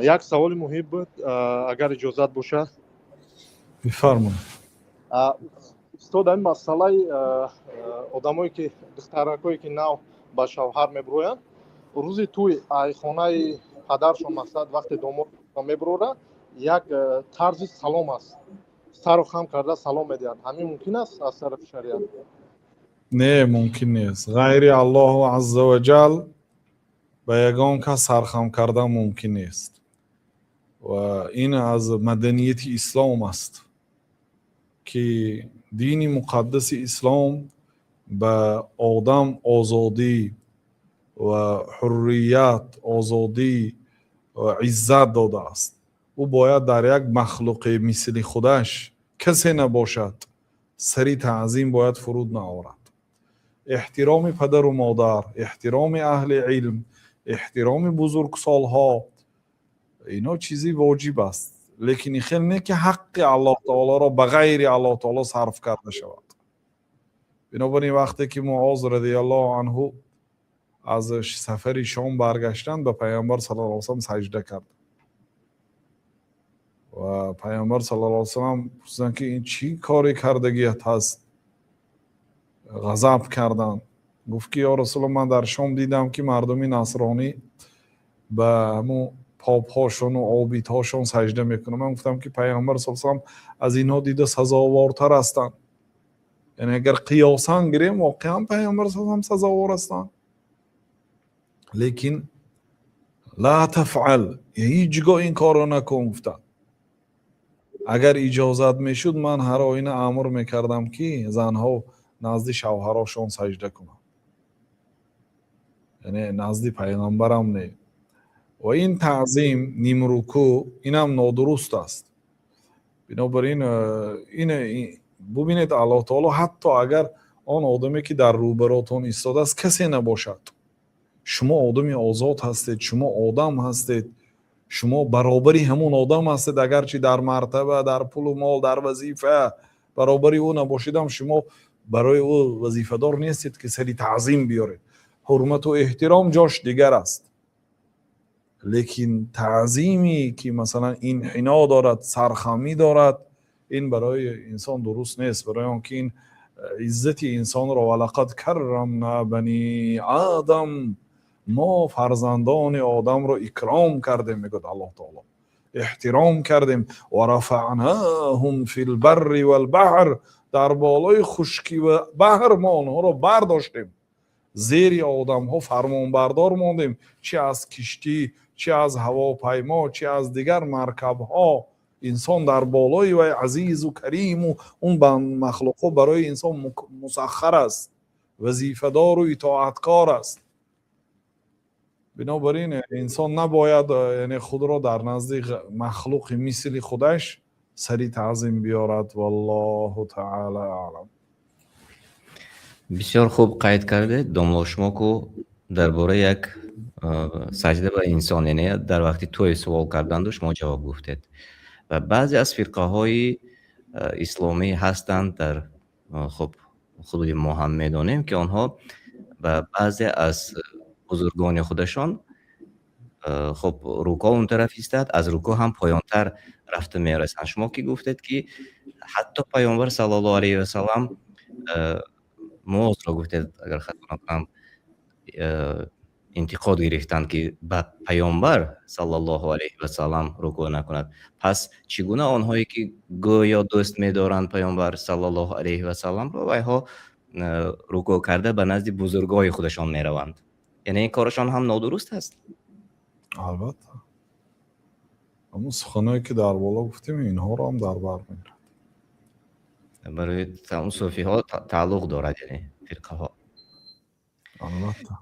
یک سوال مهم بود، اگر اجازت باشه. بفرمایید. استاد، این مسئله آدمایی که دخترکایی که نو با شوهر میبرویند، روزی توی خانه پدرشون مثلا وقتی داماد میبروره، یک طرز سلام است، سر و خم کرده سلام میدهند. همین ممکن است از طرف شریعت؟ نه، ممکن نیست. غیر الله عز و جل به یگان کس سرخم کردن ممکن نیست و این از مدنیت اسلام است که دین مقدس اسلام به آدم آزادی و حریت، آزادی و عزت داده است. او باید در یک مخلوق مثل خودش کسی نباشد، سری تعظیم باید فرود نآورد. احترام پدر و مادر، احترام اهل علم، احترام بزرگسالها، اینا چیزی واجب است، لیکن خیلی نه که حق الله تعالی را به غیر الله تعالی صرف کرده شود. بنابراین وقتی که معاذ رضی الله عنه از سفر شام برگشتند، به پیامبر صلی الله علیه و سلم سجده کرد و پیامبر صلی الله علیه و سلم پرسیدند که این چی کاری کردگیت هست؟ غضب کردند. گفت که یا رسول الله، من در شام دیدم که مردمی نصرانی به همون پاپهاشون و عابدهاشون سجده میکنه. من گفتم که پیامبر صلی الله علیه و سلم از اینها دیده سزاوارتر هستند. یعنی اگر قیاساً گیریم واقعا پیامبر صلی الله علیه و سلم سزاوار هستند، لیکن لا تفعل، هیچگاه این کار رو نکن. گفتن اگر اجازت میشد من هر آینه امر میکردم که زنها نزد شوهراشون سجده کنند، یعنی نزد پیغمبرم نه. و این تعظیم نیم رکوع اینم نادرست است. بنابراین این ببینید الله تعالی حتی اگر آن آدمی که در روبراتون ایستاده است کسی نباشد، شما آدمی آزاد هستید، شما آدم هستید، شما برابری همون آدم هستید، اگرچه در مرتبه، در پول و مال، در وظیفه برابری او نباشید، هم شما برای او وظیفه دار نیستید که سری تعظیم بیارید. حرمت و احترام جاش دیگر است، لیکن تعظیمی که مثلا این حنا دارد، سرخمی دارد، این برای انسان درست نیست. برای آنکه این عزت انسان را ولقد کرمنا بنی آدم، ما فرزندان آدم را اکرام کردیم، میگه الله تعالی، احترام کردیم. و رفعناهم فی البر والبحر، در بالای خشکی و بحر ما آنها را برداشتیم، زیر آدم ها فرمان بردار ماندیم، چه از کشتی، چه از هواپیما، چه از دیگر مرکب ها. انسان در بالای و عزیز و کریم و اون مخلوق ها برای انسان مسخر است، وظیفه دار و اطاعتکار است. بنابراین انسان نباید یعنی خود را در نزد مخلوق مثل خودش سری تعظیم بیارد. والله تعالی اعلم. بسیار خوب قید کرده داملا شما که درباره یک سجده به انسان، یعنی در وقتی توی سوال کردند و شما جواب گفتید. و بعضی از فرقه های اسلامی هستند در خب خود ما هم میدانیم که آنها و بعضی از بزرگان خودشان خب رکوع اون طرف ایستاد، از رکوع هم پایانتر رفته میرسند. شما که گفتید که حتی پیامبر صلی الله علیه و سلم معاذ را گفتید اگر خطا نکنم انتقاد گرفتند که به پیامبر صلی الله علیه و سلم رکوع نکند. پس چگونه آنهایی که گویا دوست می‌دارند پیامبر صلی الله علیه و سلم را، ویها رکوع کرده به نزد بزرگای خودشان میروند؟ یعنی این کارشان هم نادرست است. البته اما سخنایی که در بالا گفتیم اینها رو هم در بر میگیرد. برای تمام صوفی ها تعلق دارد، یعنی فرقه ها. البته